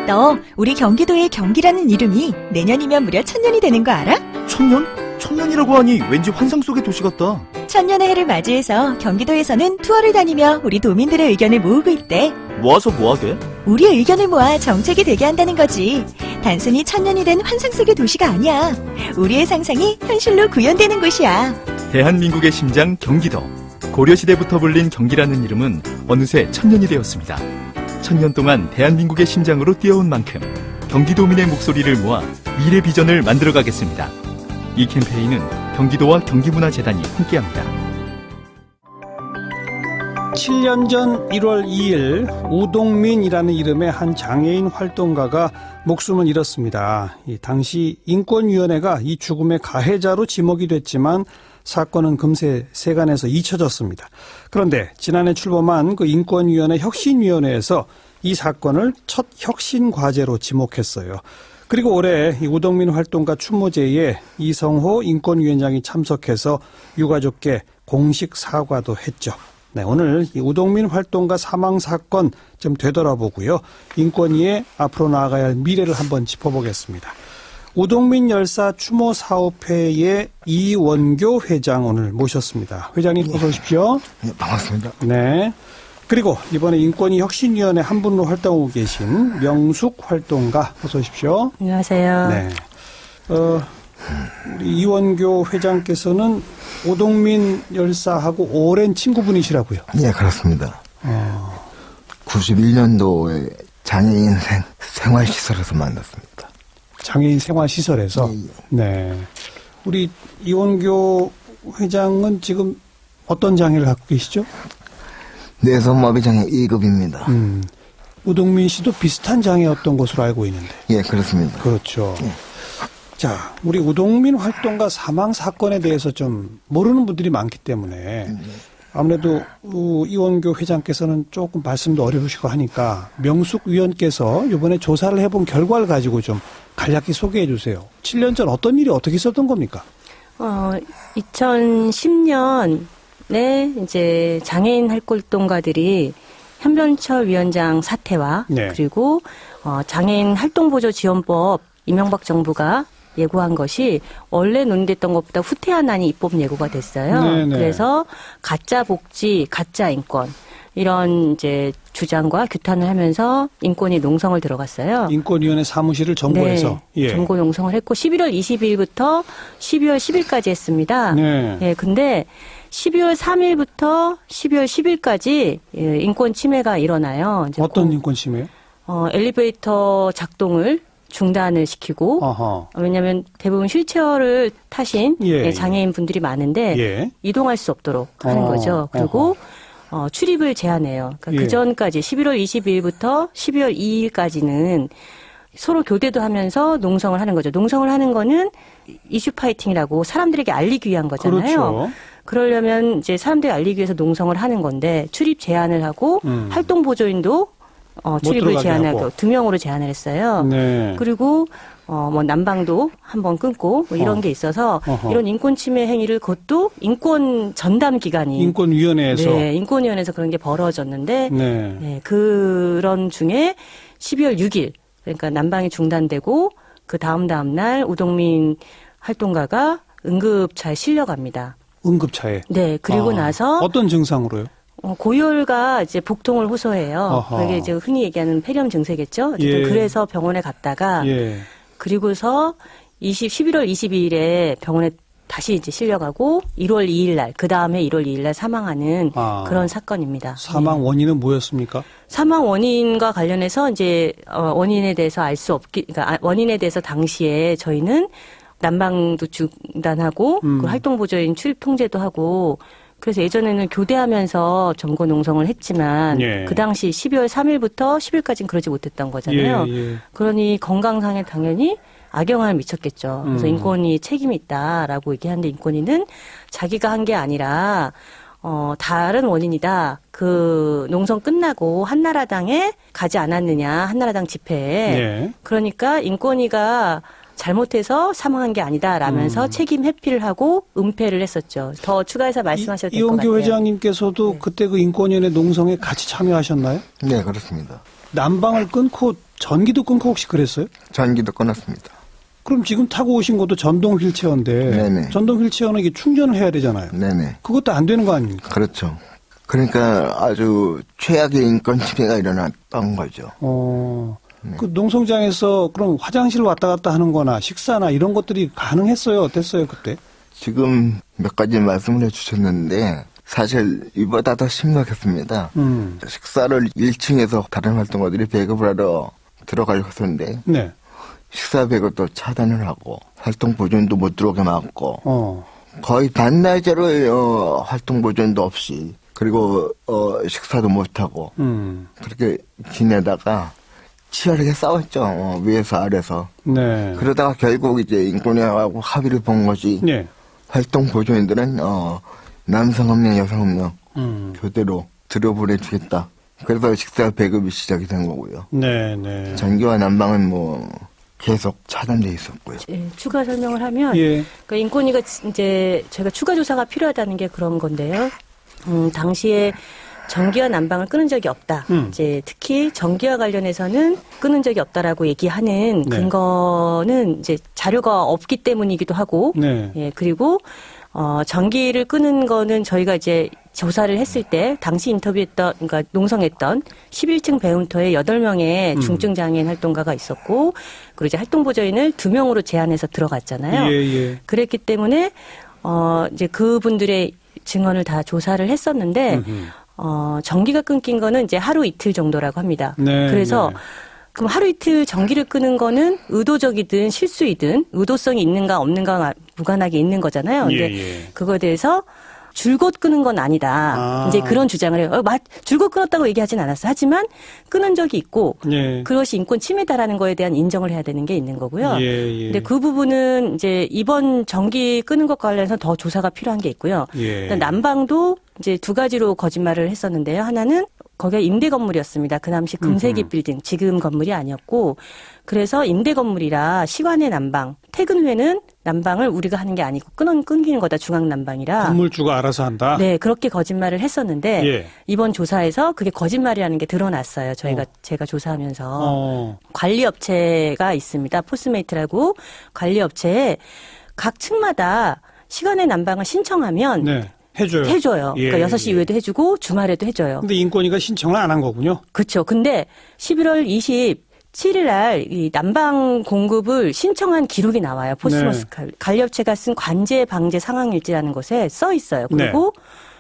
너 우리 경기도의 경기라는 이름이 내년이면 무려 1000년이 되는 거 알아? 1000년? 1000년이라고 하니 왠지 환상 속의 도시 같다. 1000년의 해를 맞이해서 경기도에서는 투어를 다니며 우리 도민들의 의견을 모으고 있대. 모아서 뭐하게? 우리의 의견을 모아 정책이 되게 한다는 거지. 단순히 1000년이 된 환상 속의 도시가 아니야. 우리의 상상이 현실로 구현되는 곳이야. 대한민국의 심장 경기도. 고려시대부터 불린 경기라는 이름은 어느새 1000년이 되었습니다. 1000년 동안 대한민국의 심장으로 뛰어온 만큼 경기도민의 목소리를 모아 미래 비전을 만들어가겠습니다. 이 캠페인은 경기도와 경기문화재단이 함께합니다. 7년 전 1월 2일 우동민이라는 이름의 한 장애인 활동가가 목숨을 잃었습니다. 당시 인권위원회가 이 죽음의 가해자로 지목이 됐지만 사건은 금세 세간에서 잊혀졌습니다. 그런데 지난해 출범한 그 인권위원회 혁신위원회에서 이 사건을 첫 혁신 과제로 지목했어요. 그리고 올해 이 우동민 활동가 추모제에 이성호 인권위원장이 참석해서 유가족께 공식 사과도 했죠. 네, 오늘 이 우동민 활동가 사망 사건 좀 되돌아보고요. 인권위의 앞으로 나아가야 할 미래를 한번 짚어보겠습니다. 우동민 열사 추모 사업회의 이원교 회장 오늘 모셨습니다. 회장님 어서 오십시오. 네, 반갑습니다. 네. 그리고 이번에 인권위 혁신위원회 한 분으로 활동하고 계신 명숙 활동가 어서 오십시오. 안녕하세요. 네. 우리 이원교 회장께서는 우동민 열사하고 오랜 친구분이시라고요. 네, 그렇습니다. 91년도에 장애인 생활시설에서 만났습니다. 장애인 생활시설에서? 네. 우리 이원교 회장은 지금 어떤 장애를 갖고 계시죠? 뇌손마비 장애 2급입니다. 우동민 씨도 비슷한 장애였던 것으로 알고 있는데. 예, 그렇습니다. 그렇죠. 예. 자, 우리 우동민 활동가 사망 사건에 대해서 좀 모르는 분들이 많기 때문에 아무래도 이원교 회장께서는 조금 말씀도 어려우시고 하니까 명숙 위원께서 이번에 조사를 해본 결과를 가지고 좀 간략히 소개해 주세요. 7년 전 어떤 일이 어떻게 있었던 겁니까? 2010년에 이제 장애인 활동가들이 현변철 위원장 사퇴와 네. 그리고 장애인 활동보조지원법 이명박 정부가 예고한 것이 원래 논의됐던 것보다 후퇴한 안이 입법 예고가 됐어요. 네네. 그래서 가짜 복지, 가짜 인권 이런 이제 주장과 규탄을 하면서 인권위 농성을 들어갔어요. 인권위원회 사무실을 정보해서. 네, 예. 정보 농성을 했고 11월 20일부터 12월 10일까지 했습니다. 네. 예, 근데 12월 3일부터 12월 10일까지 인권 침해가 일어나요. 이제 어떤 인권 침해요? 엘리베이터 작동을 중단을 시키고 왜냐하면 대부분 휠체어를 타신 장애인 분들이 많은데 이동할 수 없도록 하는 거죠. 그리고 출입을 제한해요. 그러니까 그 전까지 11월 22일부터 12월 2일까지는 서로 교대도 하면서 농성을 하는 거죠. 농성을 하는 거는 이슈 파이팅이라고 사람들에게 알리기 위한 거잖아요. 그렇죠. 그러려면 이제 사람들에게 알리기 위해서 농성을 하는 건데 출입 제한을 하고 활동 보조인도 출입을 제한하고 2명으로 제한을 했어요. 네. 그리고 뭐 난방도 한번 끊고 뭐 이런 게 있어서 이런 인권 침해 행위를 그것도 인권 전담 기관이 인권위원회에서 인권위원회에서 그런 게 벌어졌는데 네, 그런 중에 12월 6일 그러니까 난방이 중단되고 그 다음 날 우동민 활동가가 응급차에 실려갑니다. 응급차에? 네. 그리고 나서 어떤 증상으로요? 고열과 이제 복통을 호소해요. 이게 이제 흔히 얘기하는 폐렴 증세겠죠. 어쨌든 그래서 병원에 갔다가 그리고서 11월 22일에 병원에 다시 이제 실려가고 1월 2일 날, 그 다음에 1월 2일 날 사망하는 그런 사건입니다. 사망 원인은 뭐였습니까? 사망 원인과 관련해서 이제 원인에 대해서 알 수 없기, 그러니까 원인에 대해서 당시에 저희는 난방도 중단하고 그 활동 보조인 출입 통제도 하고 그래서 예전에는 교대하면서 점거 농성을 했지만 그 당시 12월 3일부터 10일까지는 그러지 못했던 거잖아요. 그러니 건강상에 당연히 악영향을 미쳤겠죠. 그래서 인권위 책임이 있다라고 얘기하는데 인권위는 자기가 한 게 아니라 다른 원인이다. 그 농성 끝나고 한나라당에 가지 않았느냐. 한나라당 집회에. 그러니까 인권위가 잘못해서 사망한 게 아니다라면서 책임 회피를 하고 은폐를 했었죠. 더 추가해서 말씀하셔도 될 것 같아요. 이원교 회장님께서도 그때 그 인권위원회 농성에 같이 참여하셨나요? 네, 그렇습니다. 난방을 끊고 전기도 끊고 혹시 그랬어요? 전기도 끊었습니다. 그럼 지금 타고 오신 것도 전동 휠체어인데 네네. 전동 휠체어는 이게 충전을 해야 되잖아요. 네네. 그것도 안 되는 거 아닙니까? 그렇죠. 그러니까 아주 최악의 인권 침해가 일어났던 거죠. 그 농성장에서 그럼 화장실 왔다 갔다 하는 거나 식사나 이런 것들이 가능했어요? 어땠어요, 그때? 지금 몇 가지 말씀을 해주셨는데 사실 이보다 더 심각했습니다. 식사를 1층에서 다른 활동가들이 배급을 하러 들어가려고 했었는데 네. 식사 배급도 차단을 하고 활동 보존도 못 들어오게 막고 거의 반나절을 활동 보존도 없이 그리고 식사도 못하고 그렇게 지내다가 치열하게 싸웠죠. 위에서 아래서. 네. 그러다가 결국 이제 인권위하고 합의를 본 것이 네. 활동 보조인들은 남성 한 명, 여성 한 명 교대로 들여보내주겠다. 그래서 식사 배급이 시작이 된 거고요. 네, 네. 전기와 난방은 뭐 계속 차단돼 있었고요. 예, 추가 설명을 하면 예. 그러니까 인권위가 이제 저희가 추가 조사가 필요하다는 게 그런 건데요. 당시에 전기와 난방을 끊은 적이 없다. 이제 특히 전기와 관련해서는 끊은 적이 없다라고 얘기하는 네. 근거는 이제 자료가 없기 때문이기도 하고, 네. 예, 그리고 전기를 끄는 거는 저희가 이제 조사를 했을 때 당시 인터뷰했던, 그러니까 농성했던 11층 배움터에 8명의 중증 장애인 활동가가 있었고, 그리고 이제 활동보조인을 2명으로 제한해서 들어갔잖아요. 예, 예. 그랬기 때문에 이제 그분들의 증언을 다 조사를 했었는데. 전기가 끊긴 거는 이제 하루 이틀 정도라고 합니다. 네, 그래서 네. 그럼 하루 이틀 전기를 끄는 거는 의도적이든 실수이든 의도성이 있는가 없는가 무관하게 있는 거잖아요. 근데 예. 그거에 대해서 줄곧 끄는 건 아니다. 이제 그런 주장을 해요. 줄곧 끊었다고 얘기하진 않았어요. 하지만 끊은 적이 있고 예. 그것이 인권 침해다라는 거에 대한 인정을 해야 되는 게 있는 거고요. 예. 근데 그 부분은 이제 이번 전기 끄는 것과 관련해서 더 조사가 필요한 게 있고요. 예. 난방도 이제 2가지로 거짓말을 했었는데요. 하나는 거기가 임대 건물이었습니다. 그 당시 금세기 빌딩, 지금 건물이 아니었고, 그래서 임대 건물이라 시간의 난방, 퇴근 후에는 난방을 우리가 하는 게 아니고 끊기는 거다, 중앙 난방이라. 건물주가 알아서 한다? 네, 그렇게 거짓말을 했었는데, 예. 이번 조사에서 그게 거짓말이라는 게 드러났어요. 제가 조사하면서. 관리업체가 있습니다. 포스메이트라고 관리업체에 각 층마다 시간의 난방을 신청하면 네. 해줘요. 예, 그러니까 6시 이후에도 해주고 주말에도 해줘요. 근데 인권위가 신청을 안 한 거군요. 그렇죠. 근데 11월 27일 날 이 난방 공급을 신청한 기록이 나와요. 포스모스 관리업체가 쓴 관제 방제 상황일지라는 것에 써 있어요. 그리고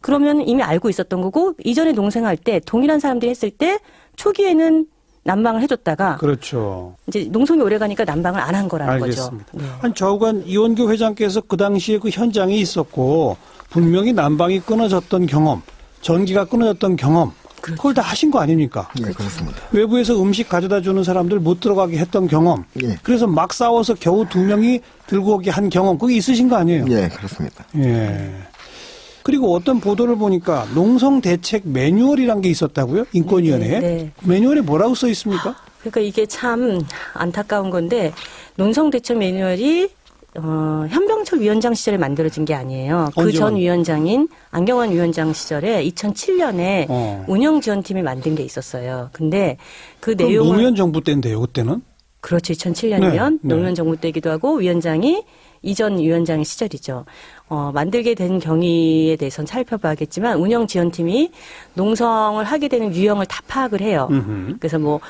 그러면 이미 알고 있었던 거고 이전에 농생할 때 동일한 사람들이 했을 때 초기에는 난방을 해줬다가 그렇죠. 이제 농성이 오래 가니까 난방을 안 한 거라는 알겠습니다. 거죠. 네. 한 좌우간 이원교 회장께서 그 당시에 그 현장에 있었고 분명히 난방이 끊어졌던 경험, 전기가 끊어졌던 경험, 그걸 다 하신 거 아닙니까? 네, 그렇습니다. 외부에서 음식 가져다 주는 사람들 못 들어가게 했던 경험, 예. 그래서 막 싸워서 겨우 2명이 들고 오게 한 경험, 그게 있으신 거 아니에요? 예, 그렇습니다. 예. 그리고 어떤 보도를 보니까 농성 대책 매뉴얼이란 게 있었다고요? 인권위원회에? 네. 매뉴얼에 뭐라고 써 있습니까? 그러니까 이게 참 안타까운 건데 농성 대책 매뉴얼이 현병철 위원장 시절에 만들어진 게 아니에요. 그 전 위원장인 안경환 위원장 시절에 2007년에 운영지원팀이 만든 게 있었어요. 근데 그 내용은 노무현 정부 때인데요, 그때는? 그렇죠. 2007년이면 네. 노무현 정부 때기도 하고 위원장이 이전 위원장의 시절이죠. 만들게 된 경위에 대해서는 살펴봐야겠지만 운영지원팀이 농성을 하게 되는 유형을 다 파악을 해요. 그래서 뭐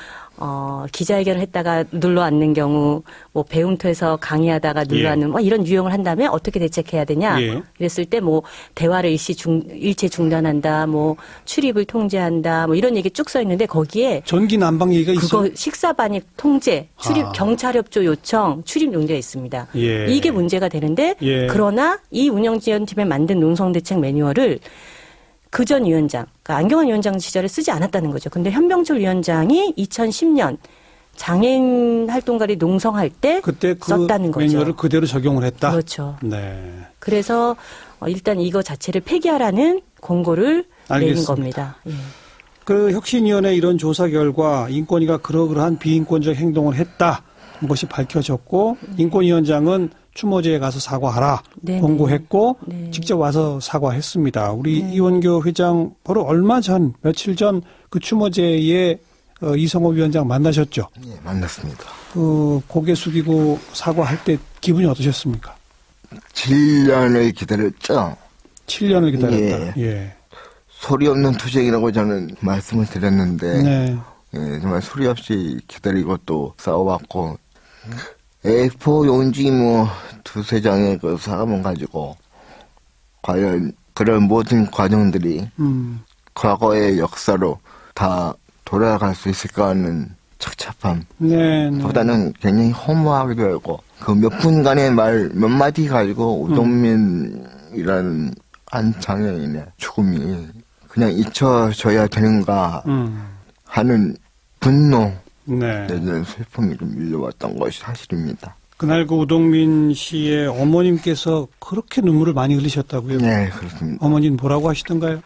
기자회견을 했다가 눌러 앉는 경우, 뭐 배움터에서 강의하다가 눌러 앉는, 뭐 이런 유형을 한다면 어떻게 대책해야 되냐? 이랬을 때 뭐 대화를 일체 중단한다, 뭐 출입을 통제한다, 뭐 이런 얘기 쭉 써 있는데 거기에 전기 난방 얘기가 있어요. 그거 식사 반입 통제, 출입 경찰 협조 요청, 출입 용제가 있습니다. 이게 문제가 되는데 그러나 이 운영지원팀에 만든 농성대책 매뉴얼을 그 전 위원장, 그러니까 안경환 위원장 시절에 쓰지 않았다는 거죠. 근데 현병철 위원장이 2010년 장애인 활동가들이 농성할 때 그때 그 썼다는 거죠. 매뉴얼을 그대로 적용을 했다. 그렇죠. 네. 그래서 일단 이거 자체를 폐기하라는 공고를 내린 겁니다. 예. 그 혁신위원회 이런 조사 결과 인권위가 그러한 비인권적 행동을 했다. 것이 밝혀졌고 인권위원장은 추모제에 가서 사과하라 네네. 권고했고 직접 와서 사과했습니다. 우리 이원교 회장 바로 얼마 전 며칠 전 그 추모제에 이성호 위원장 만나셨죠? 예, 만났습니다. 고개 숙이고 사과할 때 기분이 어떠셨습니까? 7년을 기다렸죠. 7년을 기다렸다. 예. 소리 없는 투쟁이라고 저는 말씀을 드렸는데 네. 예, 정말 소리 없이 기다리고 또 싸워왔고 A4 용지 뭐 두세 장의 그 사과문 가지고 과연 그런 모든 과정들이 과거의 역사로 다 돌아갈 수 있을까 하는 착잡함 보다는 굉장히 허무하기도 하고 그 몇 분간의 말 몇 마디 가지고 우동민이라는 한 장애인의 죽음이 그냥 잊혀져야 되는가 하는 분노 내지는 슬픔이 좀 밀려왔던 것이 사실입니다. 그날 그 우동민 씨의 어머님께서 그렇게 눈물을 많이 흘리셨다고요? 네, 그렇습니다. 어머니는 뭐라고 하시던가요?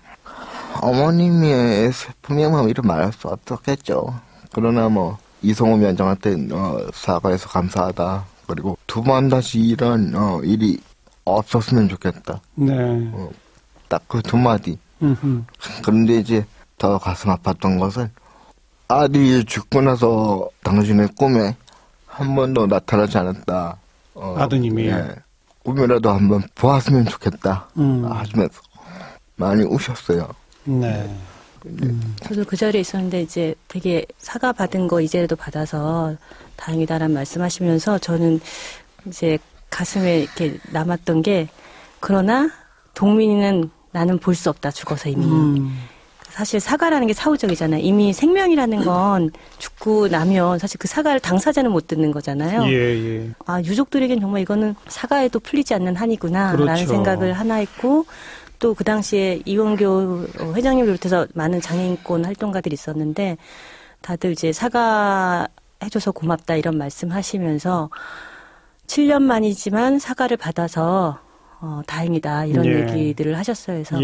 어머님의 슬픔이 뭐 이를 말할 수 없었겠죠. 그러나 뭐 이성호 위원장한테 사과해서 감사하다. 그리고 두 번 다시 이런 일이 없었으면 좋겠다. 네. 딱 그 두 마디. 그런데 이제 더 가슴 아팠던 것은 아들이 죽고 나서 당신의 꿈에 한 번도 나타나지 않았다. 아드님이. 예, 꿈이라도 한번 보았으면 좋겠다. 하시면서 많이 우셨어요. 네. 저도 그 자리에 있었는데 이제 되게 사과 받은 거 이제라도 받아서 다행이다라는 말씀하시면서 저는 이제 가슴에 이렇게 남았던 게 그러나 동민이는 나는 볼 수 없다 죽어서 이미. 사실 사과라는 게 사후적이잖아요. 이미 생명이라는 건 죽고 나면 사실 그 사과를 당사자는 못 듣는 거잖아요. 예. 아, 유족들에겐 정말 이거는 사과에도 풀리지 않는 한이구나 그렇죠. 라는 생각을 하나 했고 또 그 당시에 이원교 회장님을 비롯해서 많은 장애인권 활동가들이 있었는데 다들 이제 사과해줘서 고맙다 이런 말씀하시면서 7년 만이지만 사과를 받아서 다행이다 이런 얘기들을 하셨어요. 그래서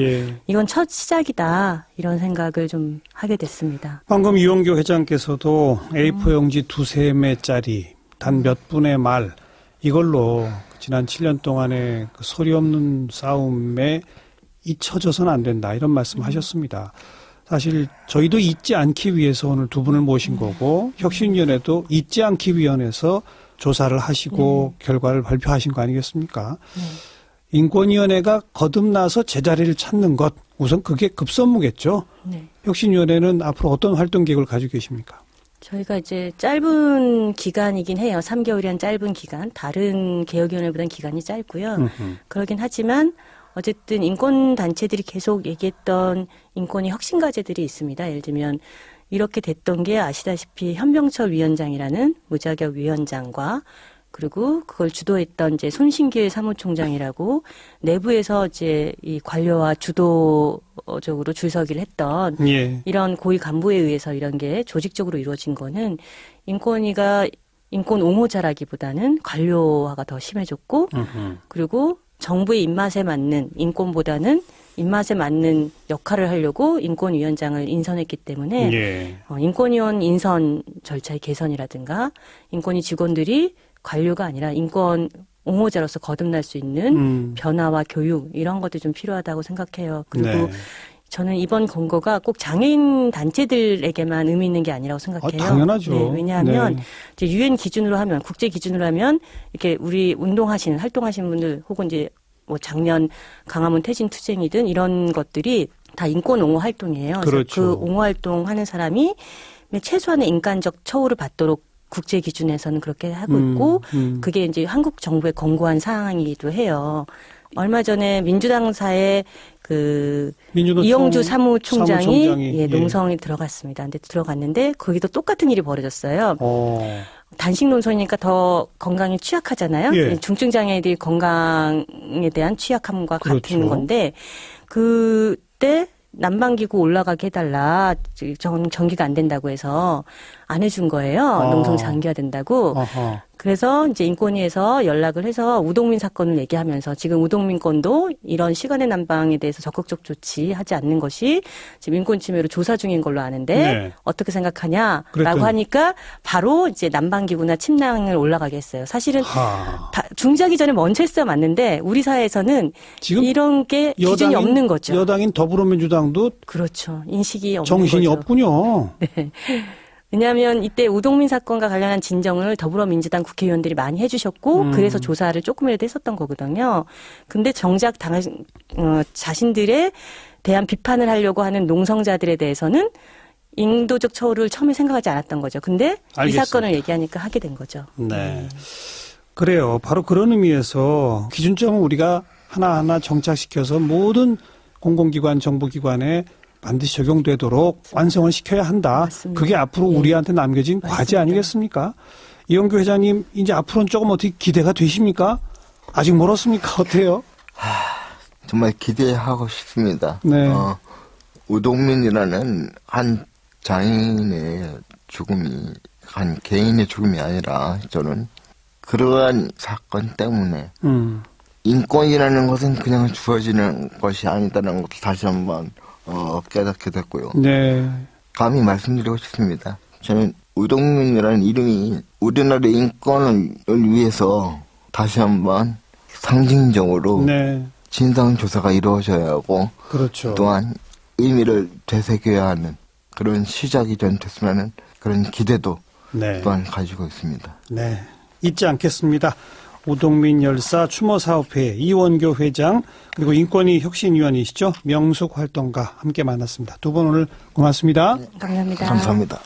이건 첫 시작이다 이런 생각을 좀 하게 됐습니다. 방금 이원교 회장께서도 A4 용지 두세 매짜리 단 몇 분의 말 이걸로 지난 7년 동안의 그 소리 없는 싸움에 잊혀져서는 안 된다 이런 말씀하셨습니다. 사실 저희도 잊지 않기 위해서 오늘 두 분을 모신 거고 혁신위원회도 잊지 않기 위원회에서 조사를 하시고 결과를 발표하신 거 아니겠습니까? 인권위원회가 거듭나서 제자리를 찾는 것 우선 그게 급선무겠죠. 혁신위원회는 앞으로 어떤 활동 계획을 가지고 계십니까? 저희가 이제 짧은 기간이긴 해요. 3개월이란 짧은 기간. 다른 개혁위원회보다는 기간이 짧고요. 그러긴 하지만 어쨌든 인권단체들이 계속 얘기했던 인권의 혁신과제들이 있습니다. 예를 들면 이렇게 됐던 게 아시다시피 현병철 위원장이라는 무자격 위원장과 그리고 그걸 주도했던 이제 손신길 사무총장이라고 내부에서 이제 이 관료와 주도적으로 줄서기를 했던 이런 고위 간부에 의해서 이런 게 조직적으로 이루어진 거는 인권위가 인권 옹호자라기보다는 관료화가 더 심해졌고 그리고 정부의 입맛에 맞는 인권보다는 입맛에 맞는 역할을 하려고 인권위원장을 인선했기 때문에 인권위원 인선 절차의 개선이라든가 인권위 직원들이 관료가 아니라 인권 옹호자로서 거듭날 수 있는 변화와 교육 이런 것도 좀 필요하다고 생각해요. 그리고 저는 이번 권고가 꼭 장애인 단체들에게만 의미 있는 게 아니라고 생각해요. 당연하죠. 왜냐하면 이제 유엔 기준으로 하면 국제 기준으로 하면 이렇게 우리 운동하시는 활동하시는 분들 혹은 이제 뭐 작년 강화문 퇴진 투쟁이든 이런 것들이 다 인권 옹호 활동이에요. 그래서 그 옹호 활동하는 사람이 최소한의 인간적 처우를 받도록 국제 기준에서는 그렇게 하고 있고 그게 이제 한국 정부의 권고한 사항이기도 해요. 얼마 전에 민주당사의 그 이영주 사무총장이 농성에 들어갔습니다. 근데 들어갔는데 거기도 똑같은 일이 벌어졌어요. 단식 논선이니까 더 건강에 취약하잖아요. 중증 장애인들이 건강에 대한 취약함과 같은 건데 그때 난방기구 올라가게 해달라. 전기가 안 된다고 해서 안 해준 거예요. 농성 장기화된다고. 그래서 이제 인권위에서 연락을 해서 우동민 사건을 얘기하면서 지금 우동민 건도 이런 시간의 난방에 대해서 적극적 조치하지 않는 것이 지금 인권 침해로 조사 중인 걸로 아는데 어떻게 생각하냐라고 하니까 바로 이제 난방기구나 침낭을 올라가게 했어요. 사실은 중지하기 전에 먼저 했어야 맞는데 우리 사회에서는 지금 이런 게 기준이 없는 거죠. 여당인 더불어민주당도 그렇죠. 인식이 없는 정신이 거죠. 없군요. 네. 왜냐하면 이때 우동민 사건과 관련한 진정을 더불어민주당 국회의원들이 많이 해주셨고 그래서 조사를 조금이라도 했었던 거거든요. 근데 정작 자신들에 대한 비판을 하려고 하는 농성자들에 대해서는 인도적 처우를 처음에 생각하지 않았던 거죠. 근데 알겠습니다. 이 사건을 얘기하니까 하게 된 거죠. 네. 그래요. 바로 그런 의미에서 기준점을 우리가 하나하나 정착시켜서 모든 공공기관, 정부기관에 반드시 적용되도록 완성을 시켜야 한다. 맞습니다. 그게 앞으로 예. 우리한테 남겨진 과제 맞습니다. 아니겠습니까? 이영규 회장님, 이제 앞으로는 조금 어떻게 기대가 되십니까? 아직 멀었습니까? 어때요? 정말 기대하고 싶습니다. 네. 우동민이라는 한 장애인의 죽음이 한 개인의 죽음이 아니라 저는 그러한 사건 때문에 인권이라는 것은 그냥 주어지는 것이 아니다라는 것을 다시 한번 깨닫게 됐고요. 네. 감히 말씀드리고 싶습니다. 저는 우동민이라는 이름이 우리나라의 인권을 위해서 다시 한번 상징적으로 네. 진상조사가 이루어져야 하고 그렇죠. 또한 의미를 되새겨야 하는 그런 시작이 좀 됐으면 하는 그런 기대도 네. 또한 가지고 있습니다. 네. 잊지 않겠습니다. 우동민 열사 추모사업회 이원교 회장 그리고 인권위 혁신위원이시죠. 명숙 활동가 함께 만났습니다. 두 분 오늘 고맙습니다. 감사합니다. 감사합니다.